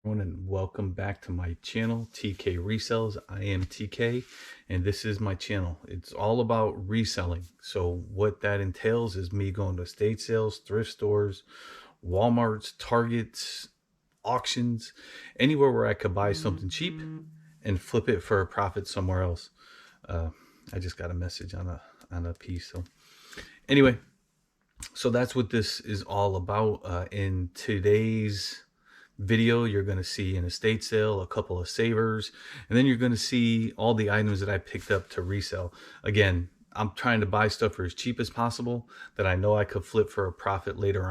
Everyone, and welcome back to my channel, TK Resells. I am TK, and this is my channel. It's all about reselling. So what that entails is me going to estate sales, thrift stores, Walmarts, Targets, auctions, anywhere where I could buy something cheap and flip it for a profit somewhere else. I just got a message on a piece. So anyway, so that's what this is all about. In today's video, you're going to see an estate sale, a couple of savers, and then you're going to see all the items that I picked up to resell. Again, I'm trying to buy stuff for as cheap as possible that I know I could flip for a profit later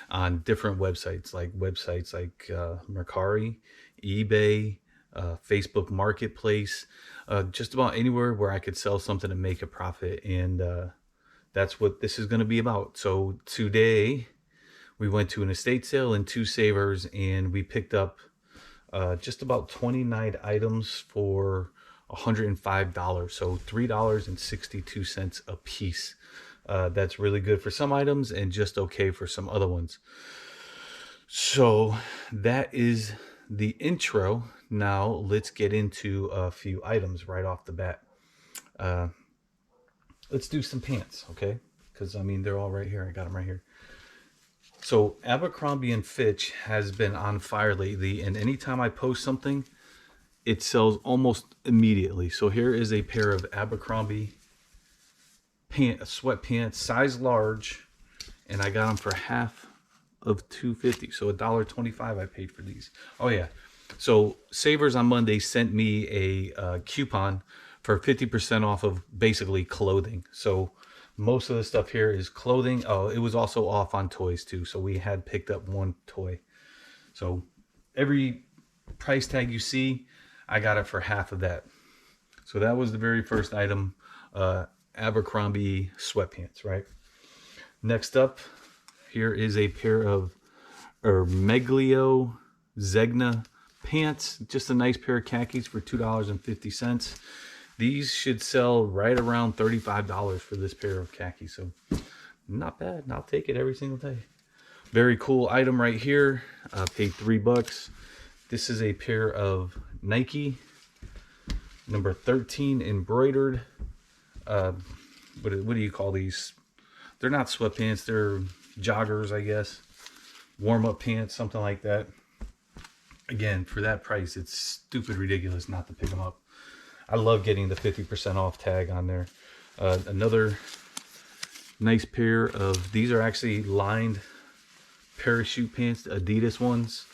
on different websites like Mercari, eBay, Facebook Marketplace, just about anywhere where I could sell something and make a profit. And that's what this is going to be about. So today we went to an estate sale and 2 savers, and we picked up just about 29 items for $105. So $3.62 a piece. That's really good for some items and just okay for some other ones. So that is the intro. Now let's get into a few items right off the bat. Let's do some pants, okay? Because I mean, they're all right here. I got them right here. So Abercrombie and Fitch has been on fire lately, and anytime I post something, it sells almost immediately. So here is a pair of Abercrombie sweatpants, size large, and I got them for half of $2.50. So $1.25 I paid for these. Oh yeah. So Savers on Monday sent me a coupon for 50% off of basically clothing. So most of the stuff here is clothing. Oh, it was also off on toys too. So we had picked up 1 toy. So every price tag you see, I got it for half of that. So that was the very first item, Abercrombie sweatpants, right? Next up, here is a pair of Meglio Zegna pants. Just a nice pair of khakis for $2.50. These should sell right around $35 for this pair of khakis. So not bad. I'll take it every single day. Very cool item right here. Paid $3. This is a pair of Nike number 13 embroidered. What do you call these? They're not sweatpants. They're joggers, I guess. Warm-up pants, something like that. Again, for that price, it's stupid ridiculous not to pick them up. I love getting the 50% off tag on there. Another nice pair of, these are actually lined parachute pants, Adidas ones.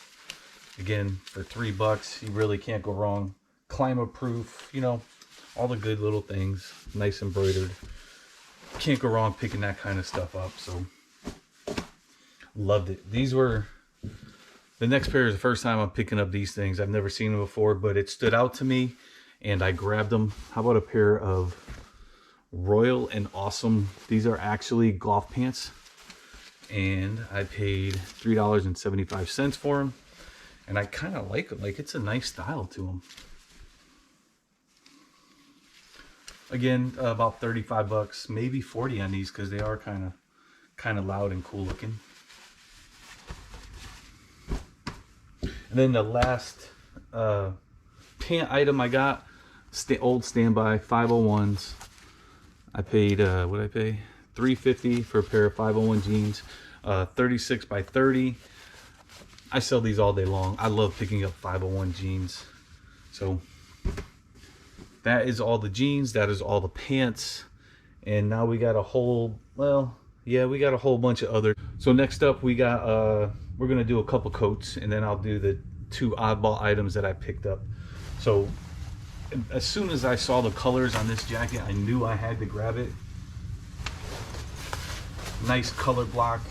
Again, for $3, you really can't go wrong. Climate proof, you know, all the good little things. Nice embroidered. Can't go wrong picking that kind of stuff up. So loved it. These were, the next pair is the first time I'm picking up these things. I've never seen them before, but it stood out to me and I grabbed them. How about a pair of Royal and Awesome? These are actually golf pants, and I paid $3.75 for them, and I kind of like them. Like, it's a nice style to them. Again, about $35, maybe 40 on these, because they are kind of loud and cool looking. And then the last pant item I got, old standby 501s. I paid what did I pay? $3.50 for a pair of 501 jeans, 36 by 30. I sell these all day long. I love picking up 501 jeans. So that is all the jeans. That is all the pants. And now we got a whole, well, yeah, we got a whole bunch of other. So next up we got we're gonna do a couple coats, and then I'll do the 2 oddball items that I picked up. So as soon as I saw the colors on this jacket, I knew I had to grab it. Nice color block.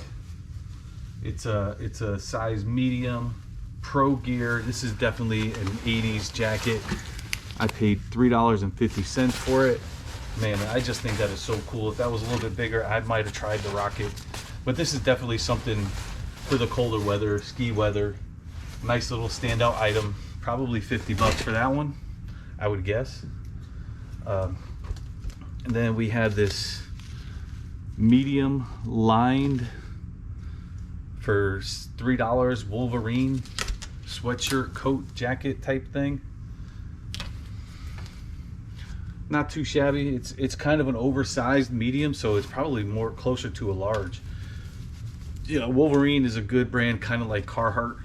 It's a size medium, pro gear. This is definitely an 80s jacket. I paid $3.50 for it. Man, I just think that is so cool. If that was a little bit bigger, I might have tried to rock it. But this is definitely something for the colder weather, ski weather. Nice little standout item. Probably $50 for that one, I would guess. And then we had this medium lined for $3 Wolverine sweatshirt, coat, jacket type thing. Not too shabby. It's kind of an oversized medium, so it's probably more closer to a large. Yeah, Wolverine is a good brand, kind of like Carhartt.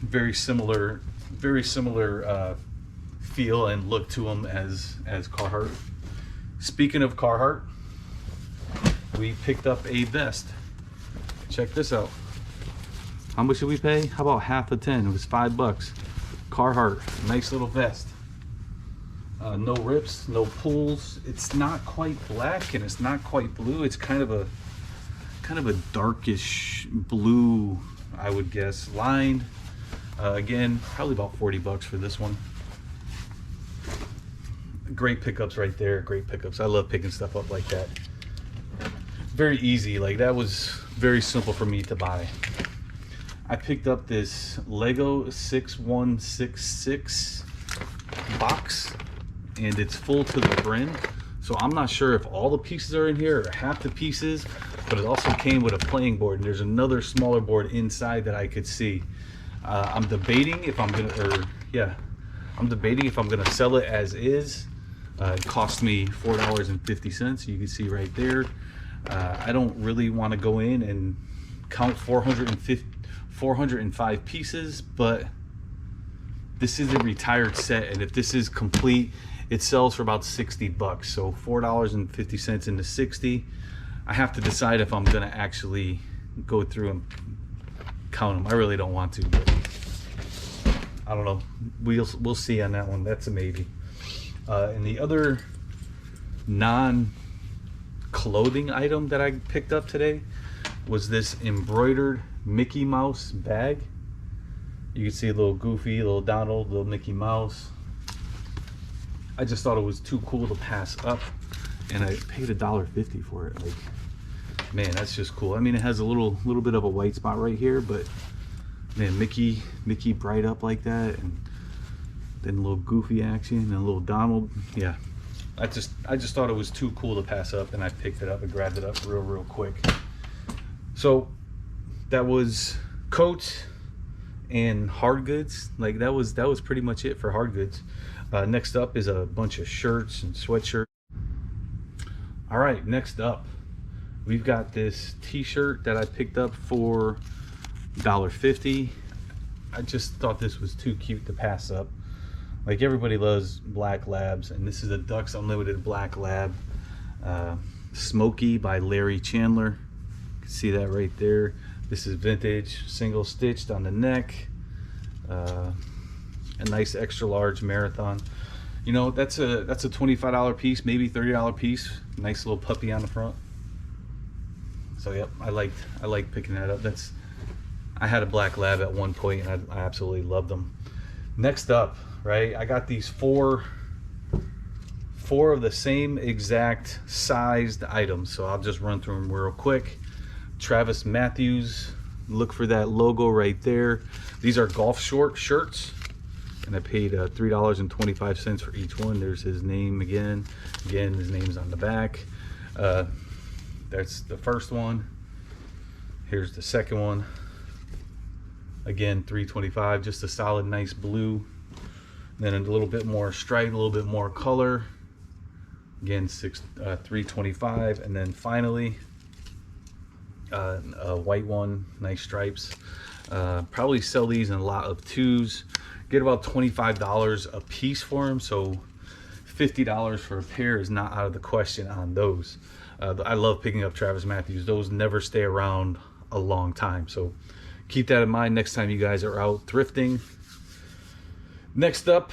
Very similar feel and look to them as Carhartt. Speaking of Carhartt, we picked up a vest. Check this out. How much did we pay? How about half of 10? It was $5. Carhartt, nice little vest. No rips, no pulls. It's not quite black and it's not quite blue. It's kind of a darkish blue, I would guess. Lined. Again, probably about $40 for this one. Great pickups right there. Great pickups. I love picking stuff up like that. Very easy. Like, that was very simple for me to buy. I picked up this Lego 6166 box, and it's full to the brim. So I'm not sure if all the pieces are in here or half the pieces, but it also came with a playing board, and there's another smaller board inside that I could see. I'm debating if I'm gonna sell it as is. It cost me $4.50. You can see right there. I don't really want to go in and count 405 pieces, but this is a retired set, and if this is complete, it sells for about $60. So $4.50 into 60. I have to decide if I'm gonna actually go through and count them. I really don't want to, but I don't know. We'll see on that one. That's a maybe. And the other non-clothing item that I picked up today was this embroidered Mickey Mouse bag. You can see a little Goofy, a little Donald, a little Mickey Mouse. I just thought it was too cool to pass up, and I paid $1.50 for it. Like, man, that's just cool. I mean, it has a little bit of a white spot right here, but man, Mickey bright up like that, and then a little Goofy action and a little Donald. Yeah, I just thought it was too cool to pass up, and I picked it up and grabbed it up real quick. So that was coats and hard goods. Like, that was pretty much it for hard goods. Next up is a bunch of shirts and sweatshirts. All right, next up, we've got this t-shirt that I picked up for $1.50. I just thought this was too cute to pass up. Like, everybody loves black labs, and this is a Ducks Unlimited black lab. Smokey by Larry Chandler. You can see that right there. This is vintage, single stitched on the neck. A nice extra large marathon. You know, that's a $25 piece, maybe $30 piece. Nice little puppy on the front. So yep, I liked picking that up. I had a black lab at one point, and I absolutely loved them. Next up, right, I got these four of the same exact sized items, so I'll just run through them real quick. Travis Matthews, look for that logo right there. These are golf shirts, and I paid $3.25 for each one. There's his name again. His name's on the back. That's the first one. Here's the second one. Again, $3.25, just a solid nice blue. Then a little bit more stripe, a little bit more color. Again, $3.25, and then finally a white one, nice stripes. Probably sell these in a lot of twos. Get about $25 a piece for them, so $50 for a pair is not out of the question on those. I love picking up Travis Matthews. Those never stay around a long time, so keep that in mind next time you guys are out thrifting. Next up,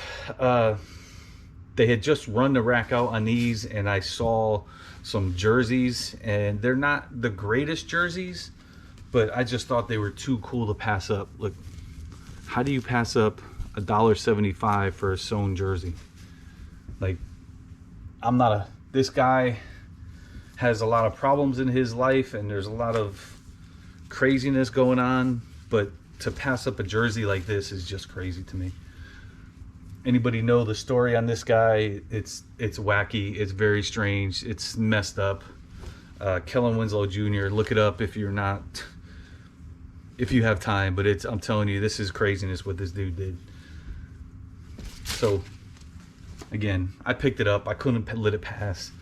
they had just run the rack out on these, and I saw some jerseys, and they're not the greatest jerseys, but I just thought they were too cool to pass up. Look, how do you pass up $1.75 for a sewn jersey? Like, this guy has a lot of problems in his life, and there's a lot of craziness going on, but to pass up a jersey like this is just crazy to me. Anybody know the story on this guy? It's wacky, it's very strange, it's messed up. Kellen Winslow Jr., look it up if you're not if you have time. But I'm telling you, this is craziness what this dude did. So again, I picked it up. I couldn't let it pass.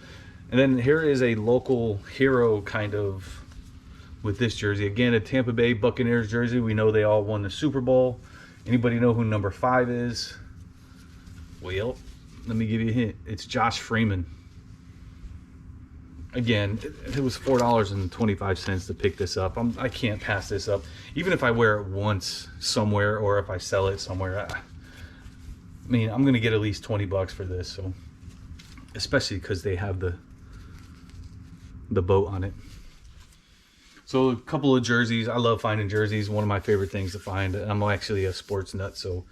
And then here is a local hero kind of with this jersey. Again, a Tampa Bay Buccaneers jersey. We know they all won the Super Bowl. Anybody know who number 5 is? Well, let me give you a hint. It's Josh Freeman. Again, it was $4.25 to pick this up. I can't pass this up. Even if I wear it once somewhere, or if I sell it somewhere, I mean, I'm gonna get at least 20 bucks for this. So, especially because they have the boat on it. So a couple of jerseys. I love finding jerseys. One of my favorite things to find. I'm actually a sports nut, so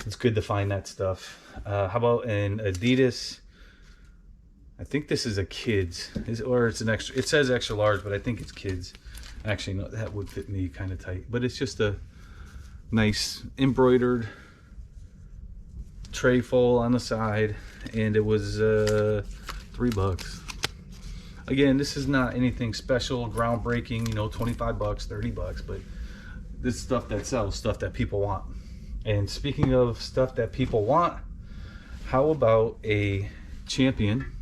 it's good to find that stuff. How about an Adidas? I think this is a kids, or it's an extra. It says extra large, but I think it's kids. Actually, no, that would fit me kind of tight. But it's just a nice embroidered tray full on the side, and it was $3. Again, this is not anything special, groundbreaking. You know, 25 bucks, 30 bucks, but this stuff that sells, stuff that people want. And speaking of stuff that people want, how about a Champion?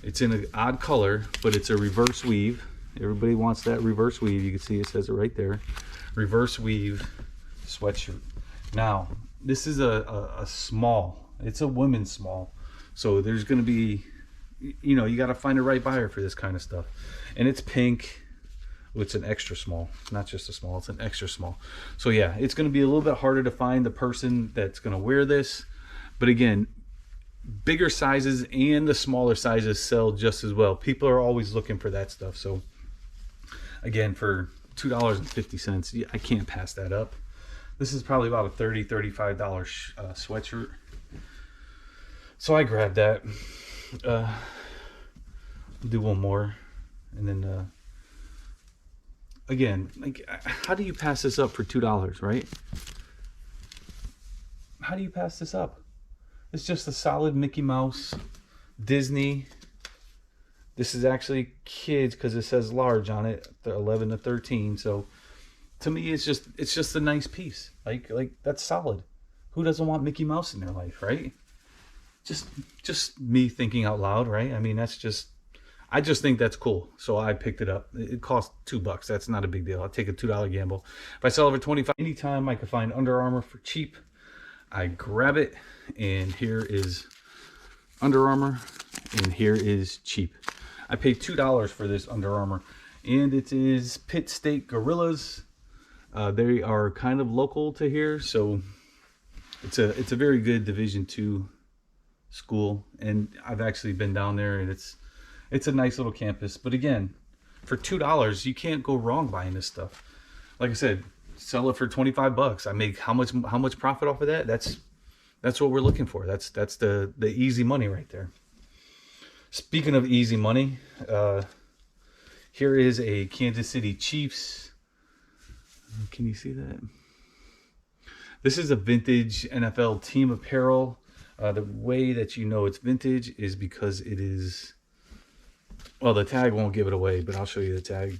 It's in an odd color, but it's a reverse weave. Everybody wants that reverse weave. You can see it says it right there. Reverse weave sweatshirt. Now, this is a small. It's a women's small. So there's going to be, you know, you got to find the right buyer for this kind of stuff. And it's pink. Well, it's an extra small, not just a small, it's an extra small. So yeah, it's going to be a little bit harder to find the person that's going to wear this. But again, bigger sizes and the smaller sizes sell just as well. People are always looking for that stuff. So again, for $2.50, I can't pass that up. This is probably about a $35 sweatshirt. So I grabbed that. I'll do one more, and then again, like, how do you pass this up for $2, right? How do you pass this up? It's just a solid Mickey Mouse, Disney. This is actually kids because it says large on it, 11 to 13. So to me, it's just a nice piece. Like that's solid. Who doesn't want Mickey Mouse in their life, right? Just me thinking out loud, right? I mean, I just think that's cool. So I picked it up. It cost $2. That's not a big deal. I'll take a $2 gamble. If I sell it for 25, anytime I can find Under Armour for cheap, I grab it. And here is Under Armour, and here is cheap. I paid $2 for this Under Armour, and it is Pitt State Gorillas. They are kind of local to here, so it's a very good Division II school, and I've actually been down there, and it's a nice little campus. But again, for $2, you can't go wrong buying this stuff. Like I said, sell it for 25 bucks. I make how much profit off of that? That's what we're looking for. That's the easy money right there. Speaking of easy money, here is a Kansas City Chiefs. Can you see that? This is a vintage NFL team apparel. The way that you know it's vintage is because it is, well, the tag won't give it away, but I'll show you the tag.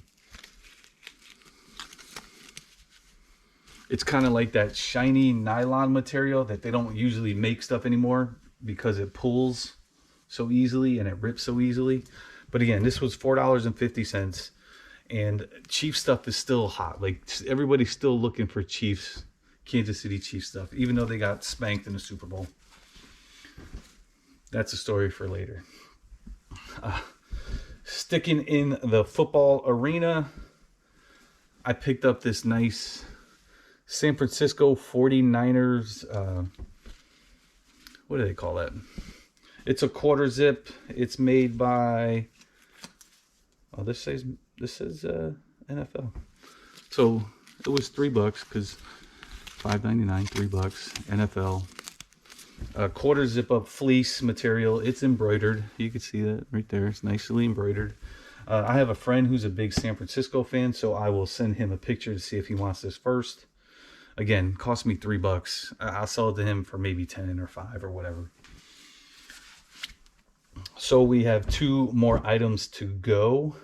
It's kind of like that shiny nylon material that they don't usually make stuff anymore because it pulls so easily and it rips so easily. But again, this was $4.50, and Chiefs stuff is still hot. Like, everybody's still looking for Chiefs, Kansas City Chiefs stuff, even though they got spanked in the Super Bowl. That's a story for later. Sticking in the football arena, I picked up this nice San Francisco 49ers, what do they call that? It's a quarter zip. It's made by, oh, this says NFL. So it was $3 because $5.99, $3, NFL. Quarter zip up fleece material. It's embroidered. You can see that right there. It's nicely embroidered. I have a friend who's a big San Francisco fan, so I will send him a picture to see if he wants this first. Again, cost me $3. I'll sell it to him for maybe 10 or 5 or whatever. So we have 2 more items to go.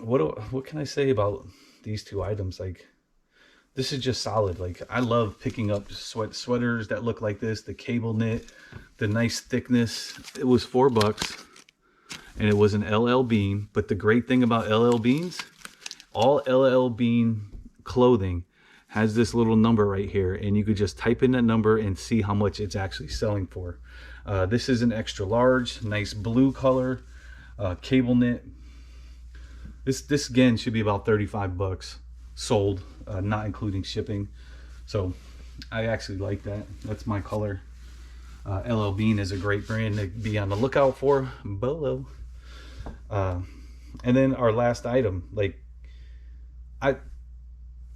What can I say about these two items, like, this is just solid. Like, I love picking up sweaters that look like this, the cable knit, the nice thickness. It was $4 and it was an LL Bean. But the great thing about LL Beans, all LL Bean clothing has this little number right here, and you could just type in that number and see how much it's actually selling for. This is an extra large, nice blue color, cable knit. This again should be about 35 bucks sold, not including shipping. So I actually like that. That's my color. LL Bean is a great brand to be on the lookout for. Bolo. And then our last item, like,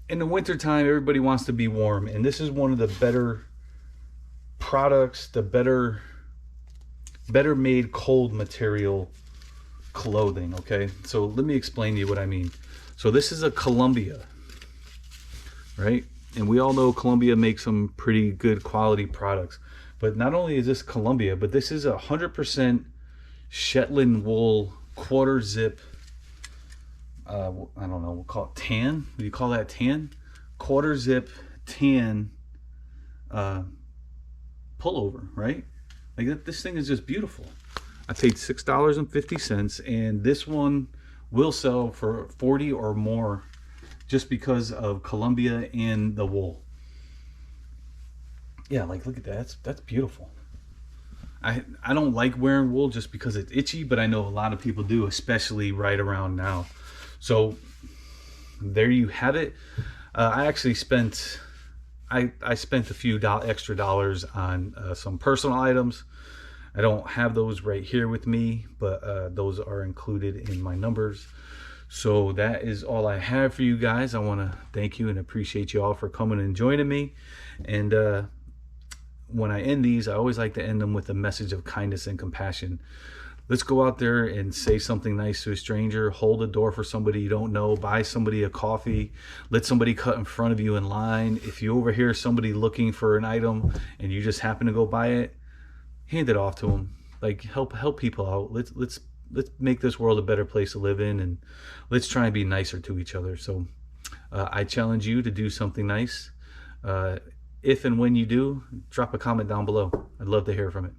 in the winter time, everybody wants to be warm, and this is one of the better products, the better made cold material clothing. Okay, so let me explain to you what I mean. So this is a Columbia, right? And we all know Columbia makes some pretty good quality products. But not only is this Columbia, but this is 100% Shetland wool quarter zip. I don't know, we'll call it tan. Do you call that tan? Quarter zip tan pullover, right? Like, this thing is just beautiful. I paid $6.50, and this one will sell for 40 or more just because of Columbia and the wool. Yeah, like, look at that. That's beautiful. I don't like wearing wool just because it's itchy, but I know a lot of people do, especially right around now. So there you have it. I actually spent I spent a few extra dollars on some personal items. I don't have those right here with me, but those are included in my numbers. So that is all I have for you guys. I want to thank you and appreciate you all for coming and joining me. And when I end these, I always like to end them with a message of kindness and compassion. Let's go out there and say something nice to a stranger. Hold a door for somebody you don't know. Buy somebody a coffee. Let somebody cut in front of you in line. If you overhear somebody looking for an item and you just happen to go buy it, hand it off to them. Like, help people out. Let's make this world a better place to live in, and let's try and be nicer to each other. So I challenge you to do something nice. If and when you do, drop a comment down below. I'd love to hear from it.